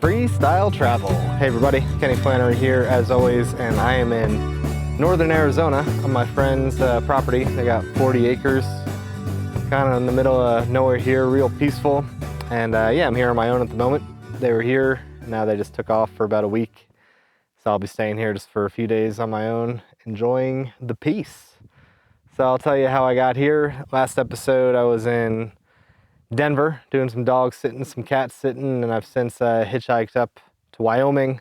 freestyle travel. Hey everybody, Kenflannery here as always, and I am in northern Arizona on my friend's property. They got 40 acres, kind of in the middle of nowhere here, real peaceful. And yeah, I'm here on my own at the moment. They were here, now they just took off for about a week. So I'll be staying here just for a few days on my own, enjoying the peace. So I'll tell you how I got here. Last episode I was in Denver doing some dog sitting, some cat sitting, and I've since hitchhiked up to Wyoming.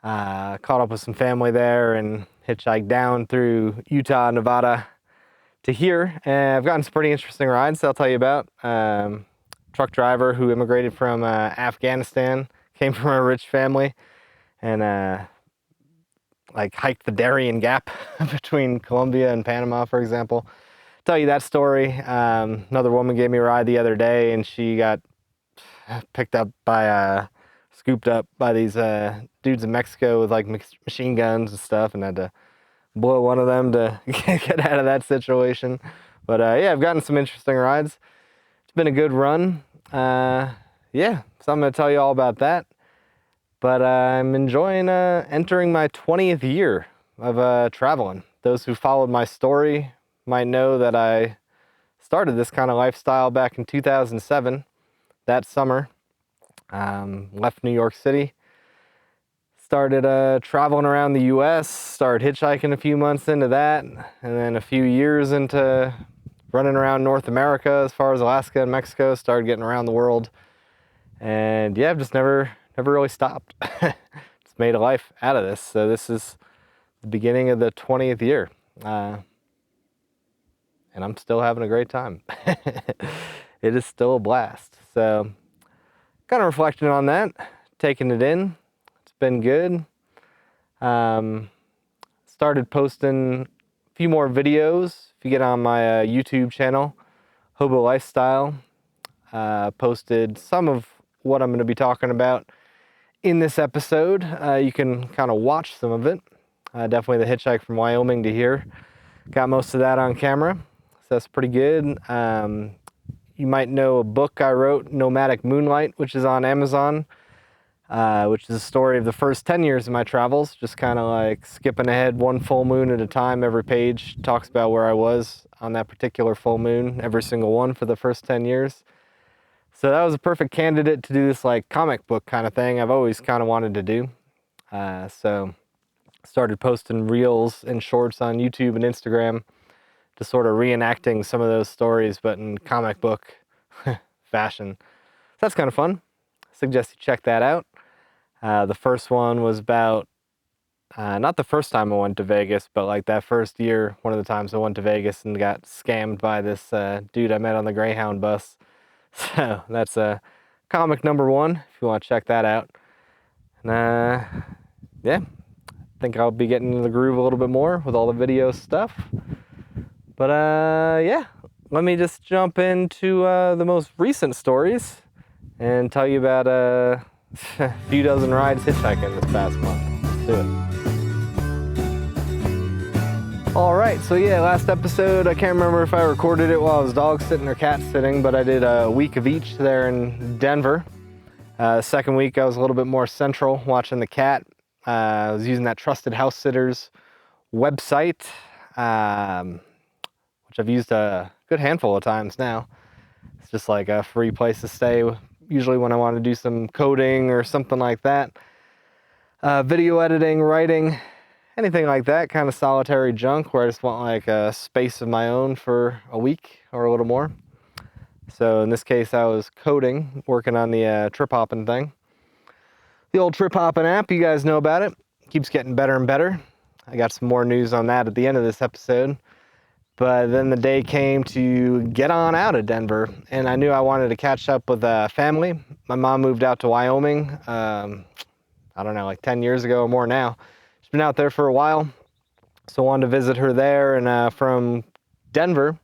Caught up with some family there and hitchhiked down through Utah, Nevada to here. And I've gotten some pretty interesting rides that I'll tell you about. Truck driver who immigrated from Afghanistan, came from a rich family, and like hiked the Darien Gap between Colombia and Panama, for example. Tell you that story. Another woman gave me a ride the other day, and she got picked up by scooped up by these dudes in Mexico with like machine guns and stuff, and had to blow one of them to get out of that situation. But yeah, I've gotten some interesting rides. It's been a good run. Yeah, so I'm gonna tell you all about that. But I'm enjoying entering my 20th year of traveling. Those who followed my story might know that I started this kind of lifestyle back in 2007, that summer. Left New York City, started traveling around the US, started hitchhiking a few months into that, and then a few years into running around North America as far as Alaska and Mexico, started getting around the world. And yeah, I've just never really stopped. Just made a life out of this. So this is the beginning of the 20th year. And I'm still having a great time. It is still a blast. So kind of reflecting on that, taking it in. It's been good. Started posting a few more videos. If you get on my YouTube channel, Hobo Lifestyle, posted some of what I'm going to be talking about in this episode. You can kind of watch some of it. Definitely the hitchhike from Wyoming to here. Got most of that on camera. So that's pretty good. You might know a book I wrote, Nomadic Moonlight, which is on Amazon, which is a story of the first 10 years of my travels, just kind of like skipping ahead one full moon at a time. Every page talks about where I was on that particular full moon, every single one for the first 10 years. So that was a perfect candidate to do this like comic book kind of thing I've always kind of wanted to do. So started posting reels and shorts on YouTube and Instagram, just sort of reenacting some of those stories, but in comic book fashion. So that's kind of fun. Suggest you check that out. The first one was about, not the first time I went to Vegas, but like that first year, one of the times I went to Vegas and got scammed by this dude I met on the Greyhound bus. So that's comic number one, if you want to check that out. And yeah, I think I'll be getting into the groove a little bit more with all the video stuff. But yeah, let me just jump into the most recent stories and tell you about a few dozen rides hitchhiking this past month. Let's do it. All right, so yeah, last episode, I can't remember if I recorded it while I was dog sitting or cat sitting, but I did a week of each there in Denver. The second week, I was a little bit more central, watching the cat. I was using that Trusted House Sitters website, which I've used a good handful of times now. It's just like a free place to stay, usually when I want to do some coding or something like that. Video editing, writing, anything like that, kind of solitary junk where I just want like a space of my own for a week or a little more. So in this case, I was coding, working on the trip hopping thing. The old trip hopping app, you guys know about it. Keeps getting better and better. I got some more news on that at the end of this episode. But then the day came to get on out of Denver, and I knew I wanted to catch up with family. My mom moved out to Wyoming, I don't know, like 10 years ago or more now. She's been out there for a while, so I wanted to visit her there. And from Denver,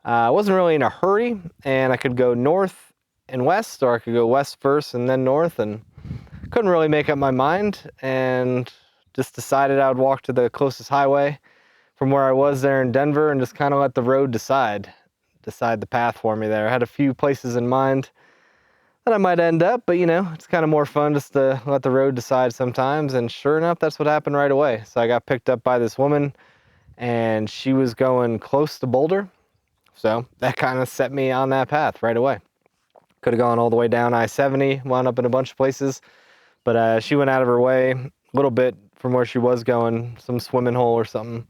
I wasn't really in a hurry, and I could go north and west, or I could go west first and then north, and couldn't really make up my mind, and just decided I would walk to the closest highway from where I was there in Denver and just kind of let the road decide the path for me there. I had a few places in mind that I might end up, but you know, it's kind of more fun just to let the road decide sometimes. And sure enough, that's what happened right away. So I got picked up by this woman, and she was going close to Boulder. So that kind of set me on that path right away. Could have gone all the way down I-70, wound up in a bunch of places, but she went out of her way a little bit from where she was going, some swimming hole or something.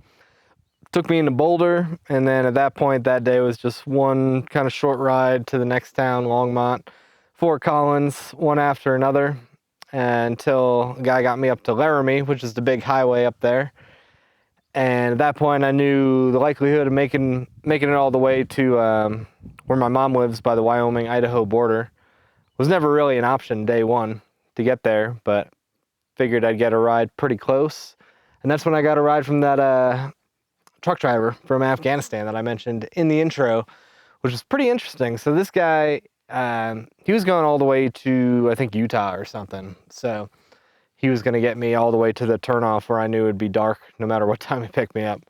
Took me into Boulder, and then at that point, that day was just one kind of short ride to the next town, Longmont, Fort Collins, one after another, until a guy got me up to Laramie, which is the big highway up there. And at that point, I knew the likelihood of making it all the way to where my mom lives by the Wyoming-Idaho border was never really an option day one to get there, but figured I'd get a ride pretty close. And that's when I got a ride from that truck driver from Afghanistan that I mentioned in the intro, which was pretty interesting. So this guy, he was going all the way to, I think, Utah or something. So he was going to get me all the way to the turnoff where I knew it'd be dark no matter what time he picked me up.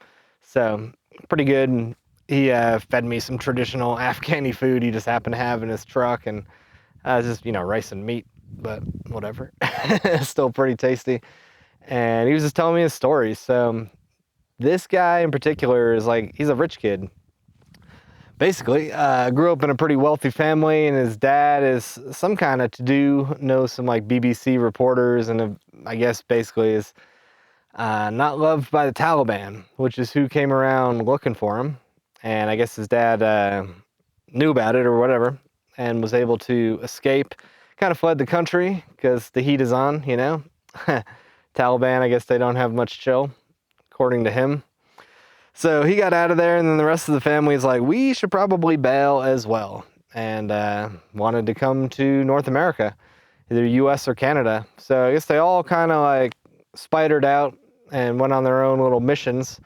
So pretty good. And he fed me some traditional Afghani food he just happened to have in his truck, and just, you know, rice and meat, but whatever. Still pretty tasty. And he was just telling me his stories. So this guy in particular is like, he's a rich kid. Basically, grew up in a pretty wealthy family, and his dad is some kind of to-do, knows some like BBC reporters, and I guess basically is not loved by the Taliban, which is who came around looking for him. And I guess his dad knew about it or whatever, and was able to escape. Kind of fled the country because the heat is on, you know. Taliban, I guess they don't have much chill, according to him. So he got out of there, and then the rest of the family is like, we should probably bail as well, and wanted to come to North America, either US or Canada. So I guess they all kind of like spidered out and went on their own little missions.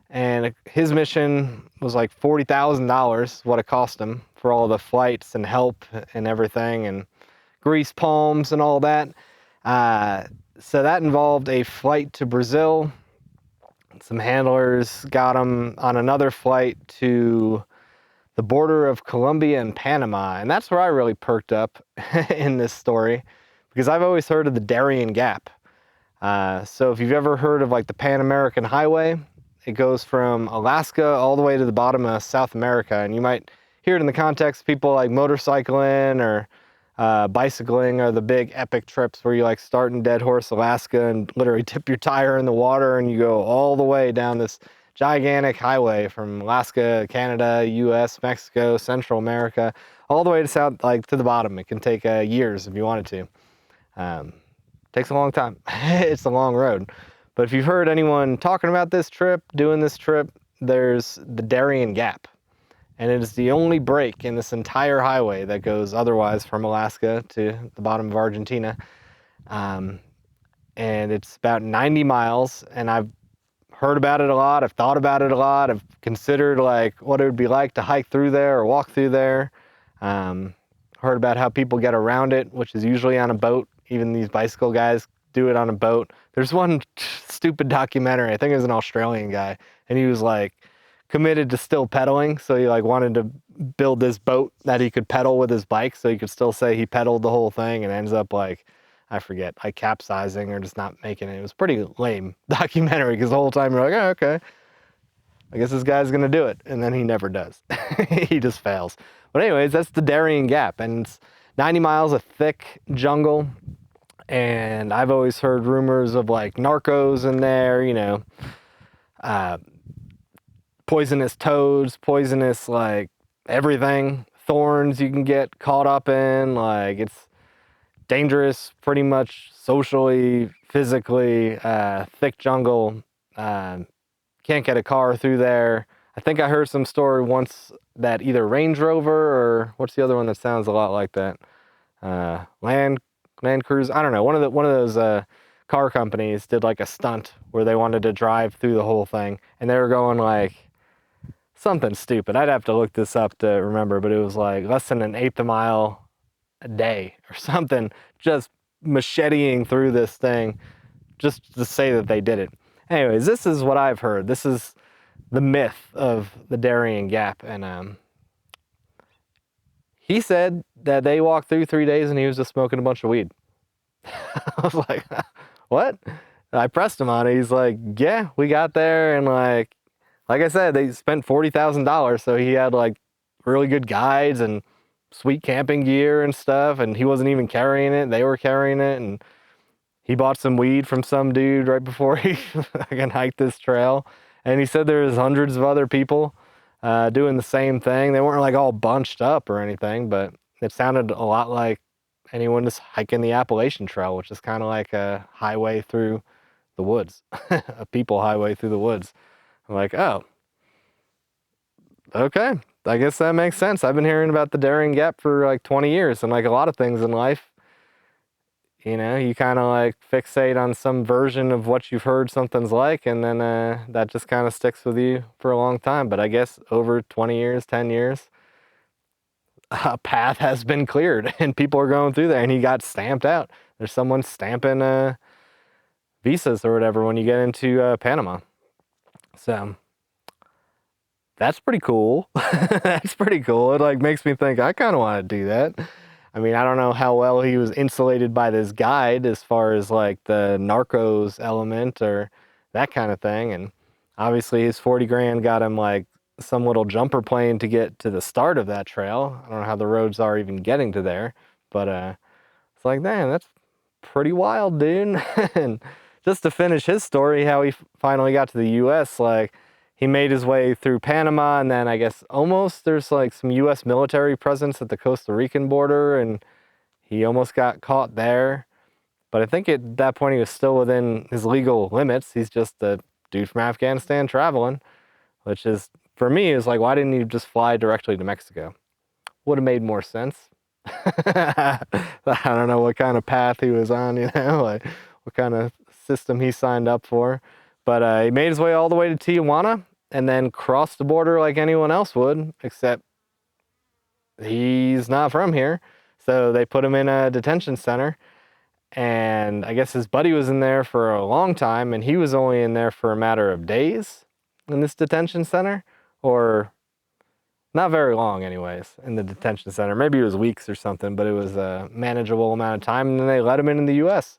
And his mission was like $40,000, what it cost him for all the flights and help and everything, and grease palms and all that. So that involved a flight to Brazil. Some handlers got him on another flight to the border of Colombia and Panama. And that's where I really perked up in this story, because I've always heard of the Darien Gap. So if you've ever heard of like the Pan American Highway, it goes from Alaska all the way to the bottom of South America. And you might hear it in the context of people like motorcycling or bicycling, or the big epic trips where you like start in Dead Horse, Alaska, and literally tip your tire in the water and you go all the way down this gigantic highway from Alaska, Canada, US, Mexico, Central America, all the way to south, like to the bottom. It can take years if you wanted to. Takes a long time. It's a long road. But if you've heard anyone talking about this trip, doing this trip, there's the Darien Gap. And it is the only break in this entire highway that goes otherwise from Alaska to the bottom of Argentina. And it's about 90 miles, and I've heard about it a lot. I've thought about it a lot. I've considered like what it would be like to hike through there or walk through there. Heard about how people get around it, which is usually on a boat. Even these bicycle guys do it on a boat. There's one stupid documentary, I think it was an Australian guy, and he was like committed to still pedaling, so he like wanted to build this boat that he could pedal with his bike, so he could still say he pedaled the whole thing, and ends up like, I forget, like capsizing or just not making it. It was pretty lame documentary, because the whole time you're like, oh, okay, I guess this guy's gonna do it, and then he never does. He just fails. But anyways, that's the Darien Gap, and it's 90 miles of thick jungle. And I've always heard rumors of like narcos in there, you know, poisonous toads, poisonous like everything, thorns you can get caught up in. Like, it's dangerous, pretty much socially, physically, thick jungle. Can't get a car through there. I think I heard some story once that either Range Rover or what's the other one that sounds a lot like that? Land Cruiser, I don't know. One of those car companies did like a stunt where they wanted to drive through the whole thing, and they were going like something stupid. I'd have to look this up to remember, but it was like less than an eighth a mile a day or something, just macheteing through this thing just to say that they did it. Anyways, this is what I've heard. This is the myth of the Darien Gap, and he said that they walked through 3 days and he was just smoking a bunch of weed. I was like, what? I pressed him on it. He's like, yeah, we got there, and like I said, they spent $40,000, so he had like really good guides and sweet camping gear and stuff, and he wasn't even carrying it. They were carrying it, and he bought some weed from some dude right before he fucking hiked this trail. And he said there was hundreds of other people doing the same thing. They weren't like all bunched up or anything, but it sounded a lot like anyone just hiking the Appalachian Trail, which is kind of like a highway through the woods, a people highway through the woods. I'm like, oh, okay, I guess that makes sense. I've been hearing about the Darien Gap for like 20 years, and like a lot of things in life, you know, you kind of like fixate on some version of what you've heard something's like, and then that just kind of sticks with you for a long time. But I guess over 20 years, 10 years, a path has been cleared and people are going through there, and he got stamped out. There's someone stamping visas or whatever when you get into Panama. So that's pretty cool. That's pretty cool. It like makes me think I kind of want to do that. I mean, I don't know how well he was insulated by this guide as far as like the narcos element or that kind of thing. And obviously his 40 grand got him like some little jumper plane to get to the start of that trail. I don't know how the roads are even getting to there, but it's like, man, that's pretty wild, dude. And just to finish his story, how he finally got to the US, like he made his way through Panama, and then I guess almost there's like some US military presence at the Costa Rican border, and he almost got caught there. But I think at that point he was still within his legal limits. He's just a dude from Afghanistan traveling, which is, for me, is like, why didn't you just fly directly to Mexico? Would have made more sense. I don't know what kind of path he was on, you know, like what kind of system he signed up for. But he made his way all the way to Tijuana and then crossed the border like anyone else would, except he's not from here. So they put him in a detention center. And I guess his buddy was in there for a long time, and he was only in there for a matter of days in this detention center, or not very long anyways, in the detention center. Maybe it was weeks or something, but it was a manageable amount of time, and then they let him in the US.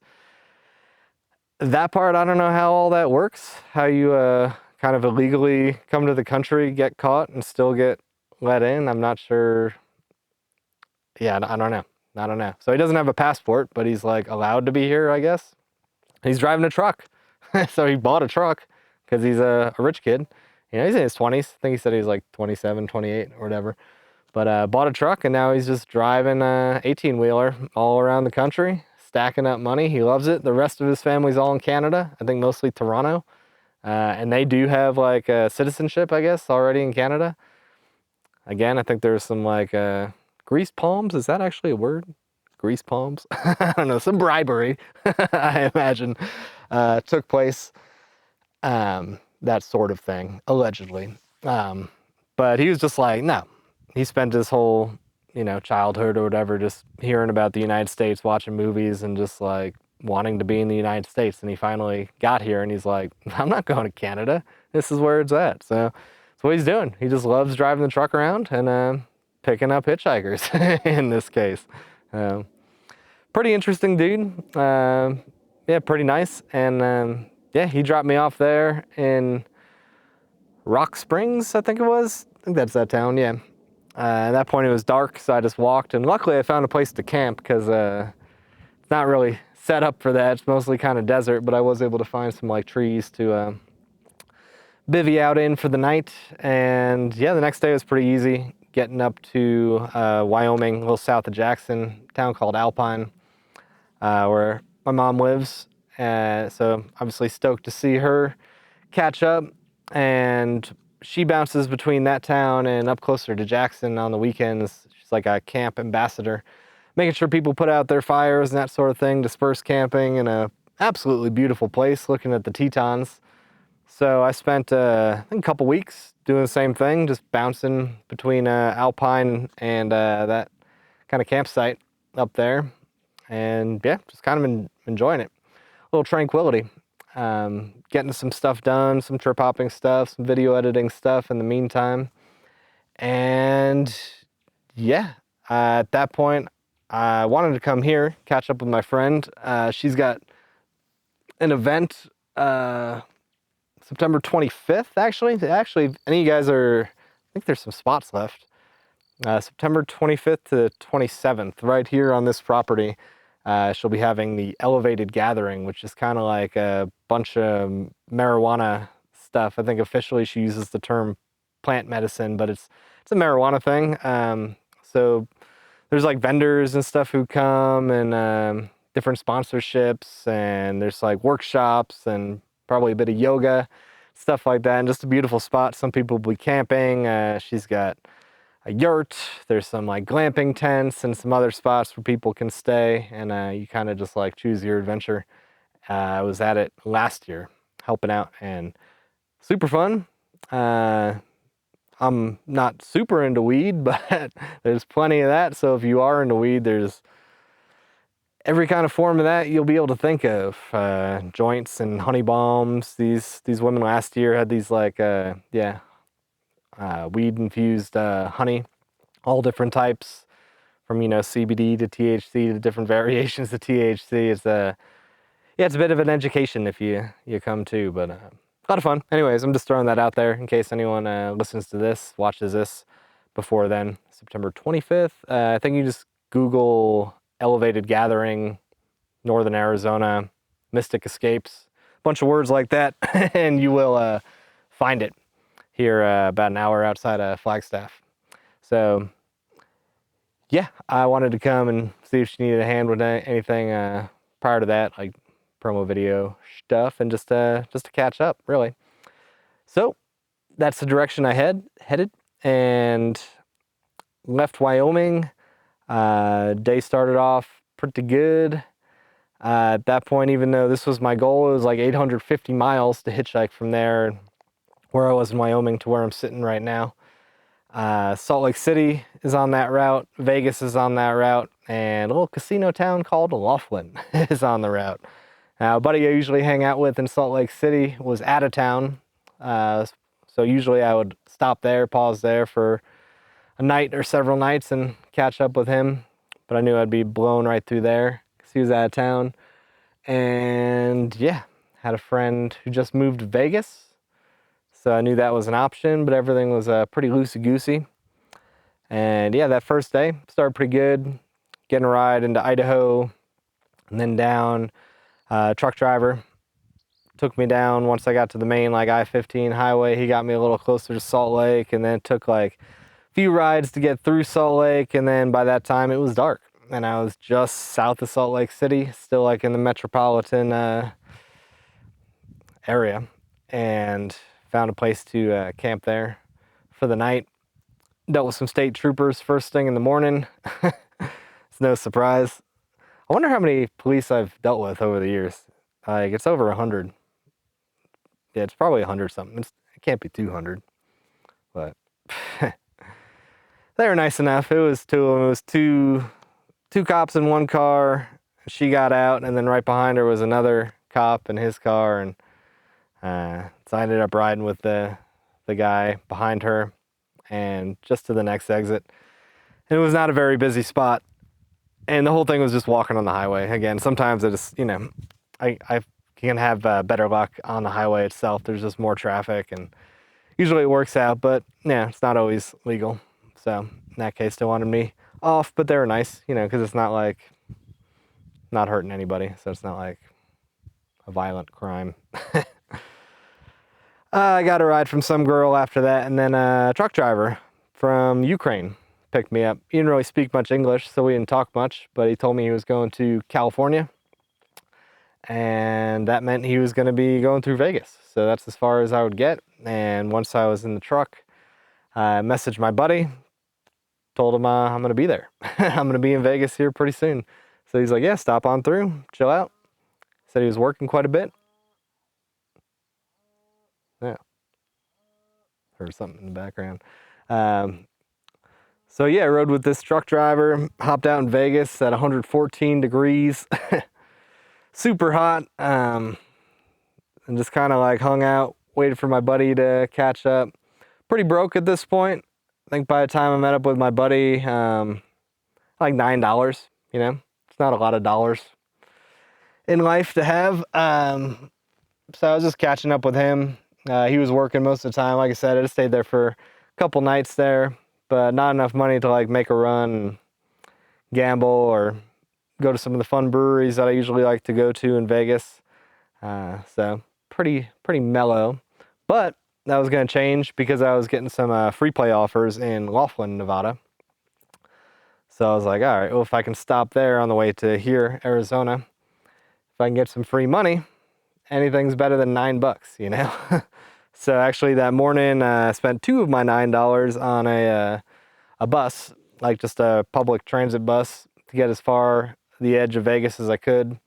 That part, I don't know how all that works, how you kind of illegally come to the country, get caught, and still get let in. I'm not sure. Yeah, I don't know. So he doesn't have a passport, but he's like allowed to be here, I guess. He's driving a truck. So he bought a truck because he's a rich kid. You know, he's in his 20s. I think he said he's like 27, 28 or whatever. But bought a truck, and now he's just driving a 18-wheeler all around the country, stacking up money. He loves it. The rest of his family's all in Canada. I think mostly Toronto. And they do have like citizenship, I guess, already in Canada. Again, I think there's some like grease palms. Is that actually a word? Grease palms? I don't know. Some bribery, I imagine, took place. That sort of thing, allegedly. But he was just like, no. He spent his whole, you know, childhood or whatever just hearing about the United States, watching movies, and just like wanting to be in the United States. And he finally got here, and he's like, I'm not going to Canada. This is where it's at. So that's what he's doing. He just loves driving the truck around and picking up hitchhikers in this case. Pretty interesting dude. Yeah, pretty nice. And yeah, he dropped me off there in Rock Springs, I think it was. I think that's that town, yeah. At that point it was dark, so I just walked, and luckily I found a place to camp because it's not really set up for that. It's mostly kind of desert, but I was able to find some like trees to bivvy out in for the night. And yeah, the next day was pretty easy, getting up to Wyoming, a little south of Jackson, a town called Alpine, where my mom lives. So obviously stoked to see her catch up, and she bounces between that town and up closer to Jackson on the weekends. She's like a camp ambassador, making sure people put out their fires and that sort of thing, disperse camping in a absolutely beautiful place, looking at the Tetons. So I spent I think a couple weeks doing the same thing, just bouncing between Alpine and that kind of campsite up there, and yeah, just kind of enjoying it. A little tranquility. Getting some stuff done, some trip hopping stuff, some video editing stuff in the meantime. And yeah, At that point, I wanted to come here, catch up with my friend. She's got an event September 25th, actually. Actually, any of you guys I think there's some spots left. September 25th to 27th, right here on this property. She'll be having the Elevated Gathering, which is kind of like a bunch of marijuana stuff. I think officially she uses the term plant medicine, but it's a marijuana thing. So there's like vendors and stuff who come, and different sponsorships, and there's like workshops and probably a bit of yoga, stuff like that, and just a beautiful spot. Some people will be camping. She's got a yurt, there's some like glamping tents and some other spots where people can stay, and you kind of just like choose your adventure. I was at it last year helping out, and super fun. I'm not super into weed, but there's plenty of that. So if you are into weed, there's every kind of form of that you'll be able to think of. Joints and honey bombs. These women last year had these like weed infused honey, all different types, from CBD to THC to different variations of THC. It's a bit of an education if you come to, but a lot of fun. Anyways, I'm just throwing that out there in case anyone listens to this, watches this before then. September 25th. I think you just Google Elevated Gathering, Northern Arizona, Mystic Escapes, a bunch of words like that, and you will find it here about an hour outside of Flagstaff. So yeah, I wanted to come and see if she needed a hand with anything prior to that, like promo video stuff, and just to catch up, really. So that's the direction I headed, and left Wyoming. Day started off pretty good. At that point, even though this was my goal, it was like 850 miles to hitchhike from there, where I was in Wyoming, to where I'm sitting right now. Salt Lake City is on that route, Vegas is on that route, and a little casino town called Laughlin is on the route. Now, a buddy I usually hang out with in Salt Lake City was out of town, so usually I would stop there, pause there for a night or several nights and catch up with him, but I knew I'd be blown right through there because he was out of town. And yeah, had a friend who just moved to Vegas, so I knew that was an option, but everything was pretty loosey-goosey. And yeah, that first day started pretty good, getting a ride into Idaho and then down. Truck driver took me down once I got to the main like I-15 highway. He got me a little closer to Salt Lake, and then it took like a few rides to get through Salt Lake, and then by that time it was dark and I was just south of Salt Lake City, still like in the metropolitan area, and found a place to camp there for the night. Dealt with some state troopers first thing in the morning. It's no surprise. I wonder how many police I've dealt with over the years. Like, it's over 100. Yeah, it's probably 100 something. It can't be 200. But they were nice enough. It was two of them. It was two cops in one car. She got out, and then right behind her was another cop in his car, and so I ended up riding with the guy behind her and just to the next exit. And it was not a very busy spot, and the whole thing was just walking on the highway. Again, sometimes it is, I can have better luck on the highway itself. There's just more traffic, and usually it works out, but yeah, it's not always legal. So in that case, they wanted me off, but they were nice, because it's not like not hurting anybody, so it's not like a violent crime. I got a ride from some girl after that, and then a truck driver from Ukraine picked me up. He didn't really speak much English, so we didn't talk much, but he told me he was going to California, and that meant he was going to be going through Vegas. So that's as far as I would get. And once I was in the truck, I messaged my buddy, told him I'm going to be there. I'm going to be in Vegas here pretty soon. So he's like, yeah, stop on through, chill out. Said he was working quite a bit. Yeah. Heard something in the background. So yeah, I rode with this truck driver, hopped out in Vegas at 114 degrees. Super hot. And just kind of like hung out, waited for my buddy to catch up. Pretty broke at this point. I think by the time I met up with my buddy, like $9, you know? It's not a lot of dollars in life to have. So I was just catching up with him. He was working most of the time. Like I said, I just stayed there for a couple nights there, but not enough money to like make a run and gamble or go to some of the fun breweries that I usually like to go to in Vegas. So pretty mellow, but that was going to change because I was getting some free play offers in Laughlin, Nevada. So I was like, all right, well, if I can stop there on the way to here, Arizona, if I can get some free money, anything's better than $9, you know? So actually that morning, I spent $2 of my $9 on a bus, like just a public transit bus to get as far the edge of Vegas as I could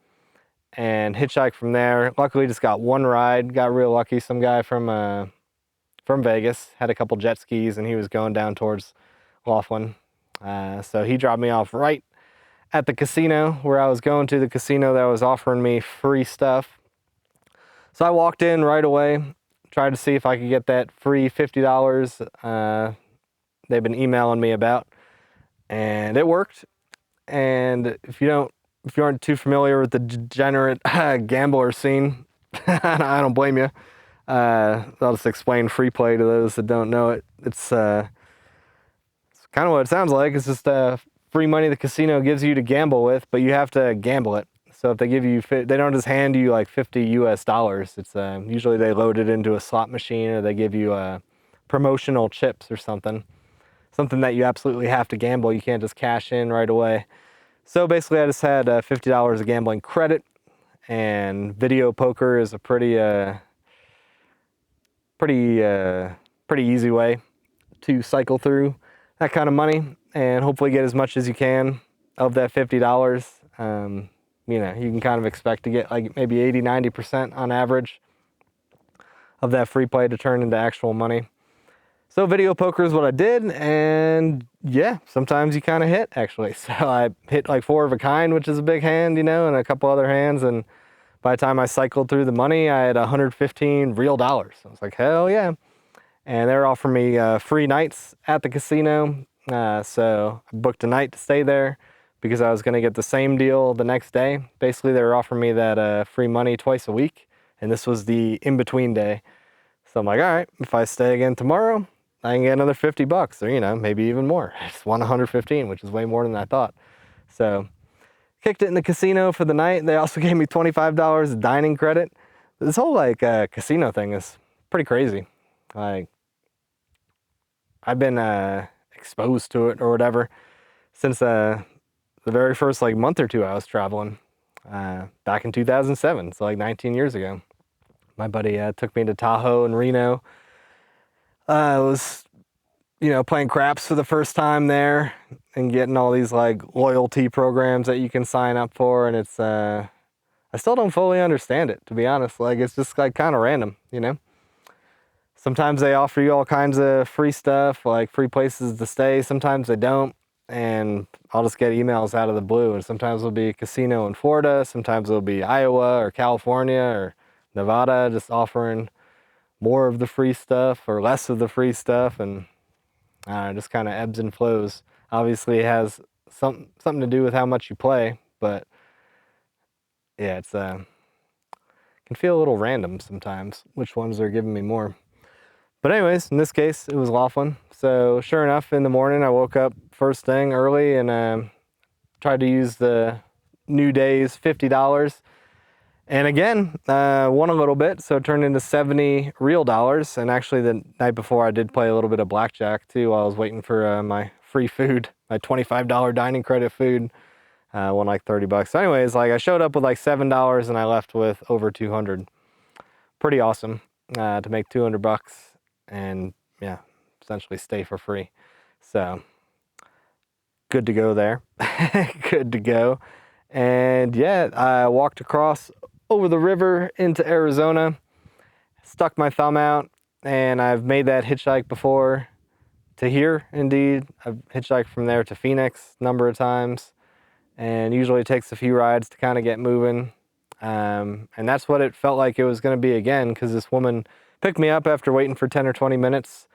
and hitchhike from there. Luckily just got one ride, got real lucky. Some guy from Vegas had a couple jet skis and he was going down towards Laughlin. So he dropped me off right at the casino where I was going to, the casino that was offering me free stuff. So I walked in right away, tried to see if I could get that free $50 they've been emailing me about, and it worked. And if you aren't too familiar with the degenerate gambler scene, I don't blame you. I'll just explain free play to those that don't know it. It's kind of what it sounds like. It's just free money the casino gives you to gamble with, but you have to gamble it. So if they give you, they don't just hand you like $50 US. It's usually they load it into a slot machine or they give you promotional chips or something that you absolutely have to gamble. You can't just cash in right away. So basically I just had $50 of gambling credit, and video poker is a pretty easy way to cycle through that kind of money and hopefully get as much as you can of that $50. You know, you can kind of expect to get like maybe 80-90% on average of that free play to turn into actual money. So video poker is what I did, and yeah, sometimes you kind of hit, actually. So I hit like 4 of a kind, which is a big hand, you know, and a couple other hands, and by the time I cycled through the money, I had 115 real dollars. I was like, hell yeah. And they were offering me free nights at the casino, so I booked a night to stay there because I was going to get the same deal the next day. Basically, they were offering me that free money twice a week, and this was the in-between day. So I'm like, all right, if I stay again tomorrow, I can get another $50, or, you know, maybe even more. I just won 115, which is way more than I thought. So kicked it in the casino for the night. They also gave me $25 of dining credit. This whole like casino thing is pretty crazy. Like, I've been exposed to it or whatever since the very first like month or two I was traveling back in 2007, so like 19 years ago. My buddy took me to Tahoe and Reno. I was, you know, playing craps for the first time there and getting all these like loyalty programs that you can sign up for, and it's I still don't fully understand it, to be honest. Like, it's just like kind of random, you know. Sometimes they offer you all kinds of free stuff, like free places to stay. Sometimes they don't, and I'll just get emails out of the blue. And sometimes it'll be a casino in Florida, sometimes it'll be Iowa or California or Nevada, just offering more of the free stuff or less of the free stuff, and just kind of ebbs and flows. Obviously it has something to do with how much you play, but yeah, it's can feel a little random sometimes which ones are giving me more. But anyways, in this case it was Laughlin. So sure enough, in the morning I woke up first thing early and tried to use the new day's $50. And again, won a little bit, so it turned into 70 real dollars. And actually the night before I did play a little bit of blackjack too while I was waiting for my free food, my $25 dining credit food. Won like $30. So anyways, like I showed up with like $7 and I left with over 200. Pretty awesome to make $200 and yeah, essentially stay for free. So good to go there. Good to go. And yeah, I walked across over the river into Arizona, stuck my thumb out, and I've made that hitchhike before to here, indeed. I've hitchhiked from there to Phoenix a number of times, and usually it takes a few rides to kind of get moving. And that's what it felt like it was going to be again, because this woman picked me up after waiting for 10 or 20 minutes,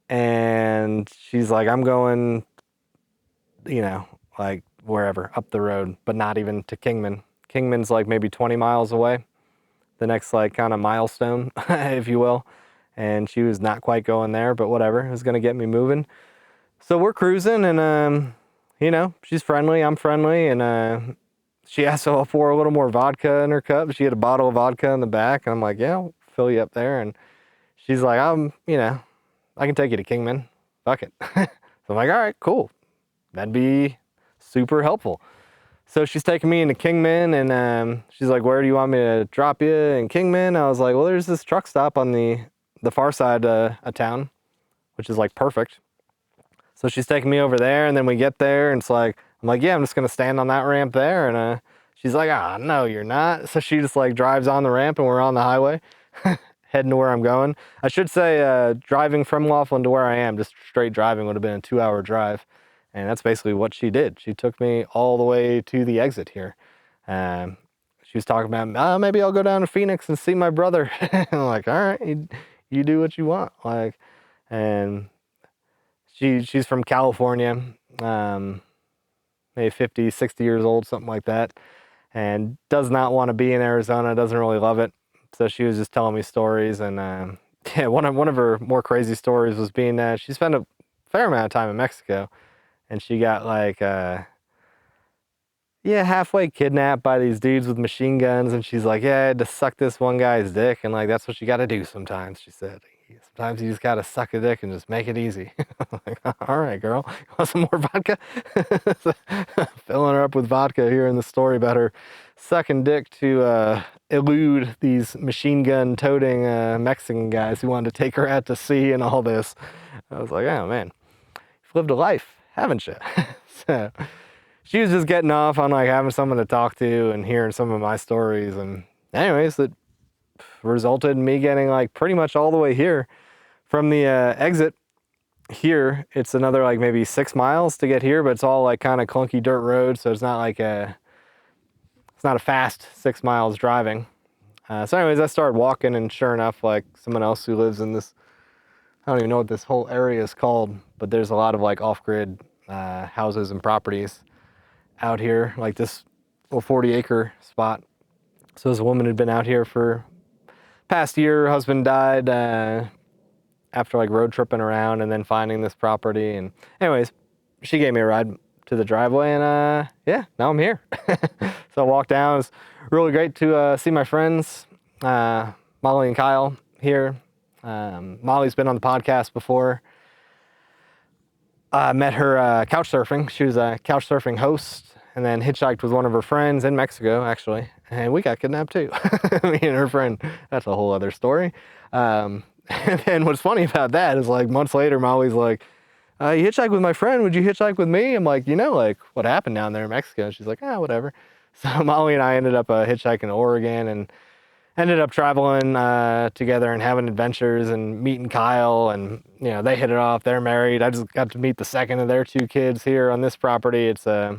and she's like, I'm going, you know, like wherever, up the road, but not even to Kingman. Kingman's like maybe 20 miles away, the next like kind of milestone, if you will. And she was not quite going there, but whatever, it was gonna get me moving. So we're cruising, and you know, she's friendly, I'm friendly, and she asked for a little more vodka in her cup. She had a bottle of vodka in the back, and I'm like, yeah, I'll fill you up there. And she's like, you know, I can take you to Kingman. Fuck it. So I'm like, all right, cool. That'd be super helpful. So she's taking me into Kingman, and she's like, where do you want me to drop you in Kingman? I was like, well, there's this truck stop on the far side of town, which is like perfect. So she's taking me over there, and then we get there, and it's like, I'm like, yeah, I'm just gonna stand on that ramp there. And she's like, ah, no, you're not. So she just like drives on the ramp, and we're on the highway, heading to where I'm going. I should say, driving from Laughlin to where I am, just straight driving would have been a 2-hour drive. And that's basically what she did. She took me all the way to the exit here. She was talking about, maybe I'll go down to Phoenix and see my brother. I'm like, all right, you do what you want. Like, and she's from California, maybe 50, 60 years old, something like that, and does not want to be in Arizona, doesn't really love it. So she was just telling me stories, and yeah, one of her more crazy stories was being she spent a fair amount of time in Mexico, and she got like halfway kidnapped by these dudes with machine guns, and she's like, yeah, I had to suck this one guy's dick, and like that's what you got to do sometimes. She said, sometimes you just got to suck a dick and just make it easy. I'm like, all right, girl, you want some more vodka? Filling her up with vodka here in the story about her sucking dick to elude these machine gun toting Mexican guys who wanted to take her out to sea and all this. I was like, oh man, you've lived a life, haven't you? So she was just getting off on like having someone to talk to and hearing some of my stories. And anyways, it resulted in me getting like pretty much all the way here. From the exit here, it's another like maybe 6 miles to get here, but it's all like kind of clunky dirt road, so it's not like it's not a fast 6 miles driving. So anyways, I started walking, and sure enough, like someone else who lives in this, I don't even know what this whole area is called, but there's a lot of like off-grid houses and properties out here, like this little 40-acre spot. So this woman had been out here for past year. Her husband died after like road tripping around and then finding this property. And anyways, she gave me a ride to the driveway, and yeah, now I'm here. So I walked down. It was really great to see my friends, Molly and Kyle here. Molly's been on the podcast before. I met her couch surfing. She was a couch surfing host, and then hitchhiked with one of her friends in Mexico, actually. And we got kidnapped too. Me and her friend. That's a whole other story. And then what's funny about that is like months later, Molly's like, you hitchhike with my friend, would you hitchhike with me? I'm like, you know, like what happened down there in Mexico? And she's like, whatever. So Molly and I ended up hitchhiking to Oregon, and ended up traveling together and having adventures and meeting Kyle, and you know, they hit it off, they're married. I just got to meet the second of their 2 kids here on this property. It's yeah,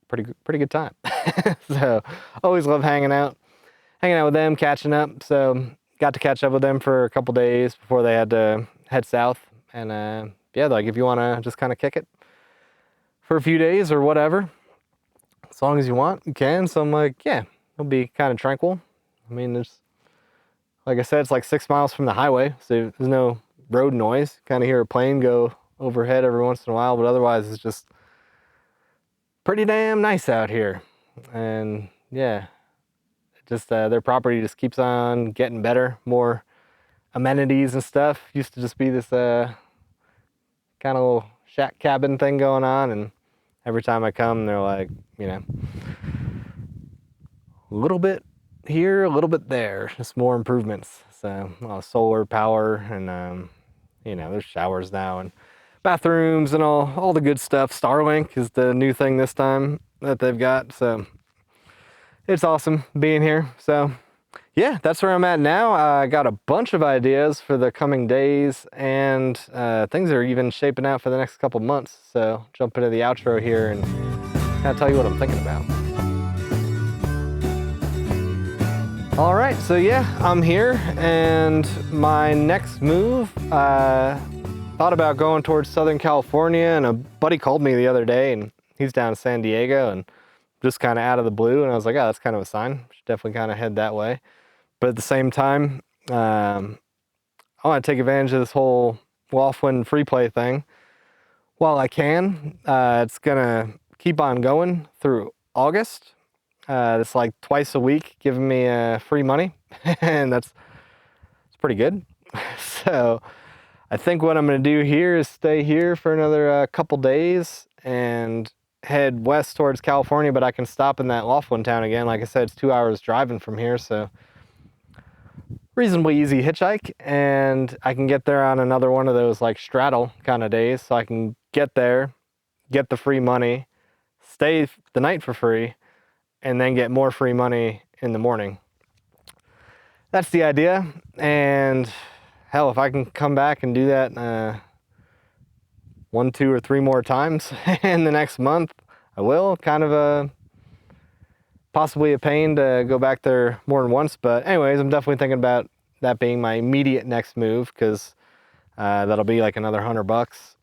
pretty good time. So always love hanging out with them, catching up. So got to catch up with them for a couple days before they had to head south. And yeah, like if you want to just kind of kick it for a few days or whatever, as long as you want, you can. So I'm like, yeah, it'll be kind of tranquil. I mean, there's, like I said, it's like 6 miles from the highway, so there's no road noise. Kind of hear a plane go overhead every once in a while, but otherwise it's just pretty damn nice out here. And yeah, just their property just keeps on getting better, more amenities and stuff. Used to just be this kind of little shack cabin thing going on, and every time I come, they're like, you know, a little bit here, a little bit there, just more improvements. So solar power, and you know, there's showers now and bathrooms and all the good stuff. Starlink is the new thing this time that they've got, so it's awesome being here. So yeah, that's where I'm at now. I got a bunch of ideas for the coming days, and things are even shaping out for the next couple months. So jump into the outro here and kind of tell you what I'm thinking about. All right, so yeah, I'm here, and my next move, thought about going towards Southern California, and a buddy called me the other day, and he's down in San Diego, and just kind of out of the blue, and I was like, oh, that's kind of a sign. Should definitely kind of head that way. But at the same time, I want to take advantage of this whole Laughlin free play thing while I can. It's gonna keep on going through August. It's like twice a week giving me free money, and it's pretty good. So I think what I'm gonna do here is stay here for another couple days and head west towards California, but I can stop in that Laughlin town again. Like I said, it's 2 hours driving from here, so reasonably easy hitchhike, and I can get there on another one of those like straddle kind of days, so I can get there, get the free money, stay the night for free, and then get more free money in the morning. That's the idea. And hell, if I can come back and do that 1, 2, or 3 more times in the next month, I will. Kind of possibly a pain to go back there more than once, but anyways, I'm definitely thinking about that being my immediate next move, because that'll be like another $100.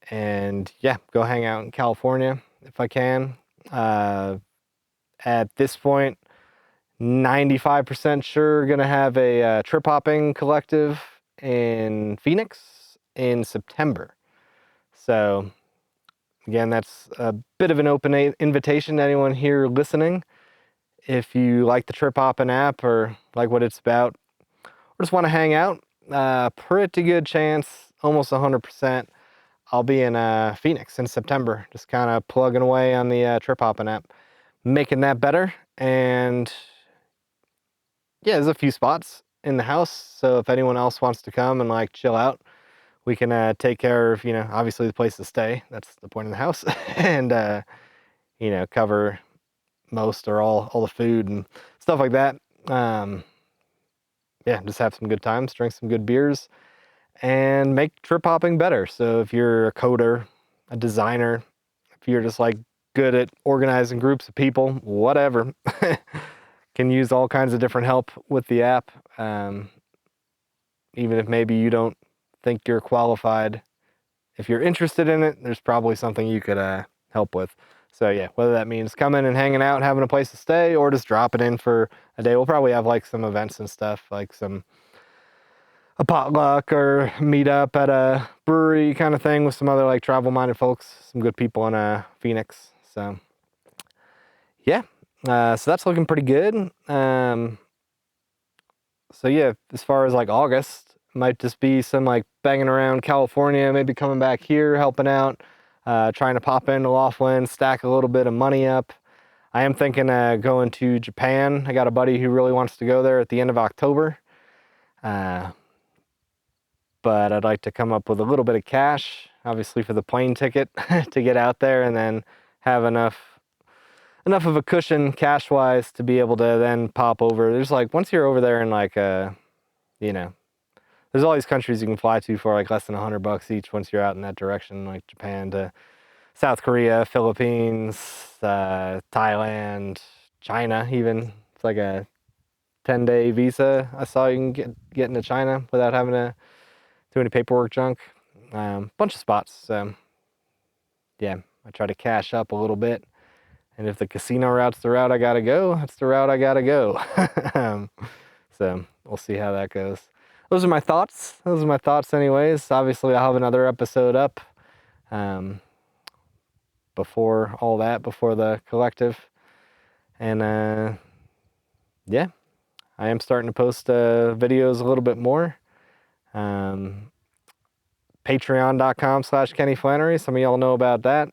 And yeah, go hang out in California if I can. At this point, 95% sure gonna have a trip hopping collective in Phoenix in September. So again, that's a bit of an open invitation to anyone here listening. If you like the trip hopping app or like what it's about, or just want to hang out, pretty good chance, almost 100%, I'll be in Phoenix in September, just kind of plugging away on the trip hopping app, making that better. And yeah, there's a few spots in the house, so if anyone else wants to come and like chill out, we can take care of, obviously the place to stay. That's the point of the house. And, cover most or all the food and stuff like that. Yeah, just have some good times, drink some good beers, and make trip hopping better. So if you're a coder, a designer, if you're just like good at organizing groups of people, whatever, can use all kinds of different help with the app. Even if maybe you don't think you're qualified, if you're interested in it, there's probably something you could help with. So yeah, whether that means coming and hanging out, having a place to stay, or just dropping in for a day. We'll probably have like some events and stuff, like a potluck or meet up at a brewery kind of thing with some other like travel minded folks, some good people in Phoenix. So yeah, so that's looking pretty good. So yeah, as far as like August, might just be some like banging around California, maybe coming back here, helping out, trying to pop into Laughlin, stack a little bit of money up. I am thinking going to Japan. I got a buddy who really wants to go there at the end of October. But I'd like to come up with a little bit of cash, obviously for the plane ticket to get out there, and then have enough of a cushion cash-wise to be able to then pop over. There's like, once you're over there in like, there's all these countries you can fly to for like less than $100 each once you're out in that direction, like Japan to South Korea, Philippines, Thailand, China even. It's like a 10-day visa I saw you can get into China without having to do any paperwork junk. Bunch of spots. So yeah, I try to cash up a little bit. And if the casino route's the route I gotta go, that's the route I gotta go. So we'll see how that goes. Those are my thoughts. Anyways. Obviously, I'll have another episode up before all that, before the collective. And yeah, I am starting to post videos a little bit more. Patreon.com/KennyFlannery. Some of y'all know about that.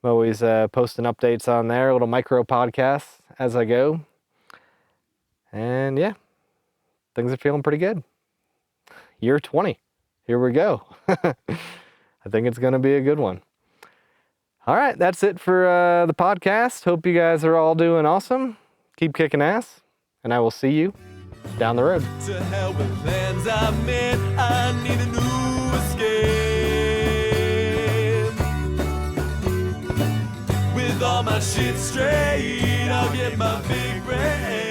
I'm always posting updates on there, little micro podcasts as I go. And yeah, things are feeling pretty good. Year 20. Here we go. I think it's going to be a good one. All right, that's it for the podcast. Hope you guys are all doing awesome. Keep kicking ass, and I will see you down the road. To hell with plans I made, I need a new escape. With all my shit straight, I'll get my big brain.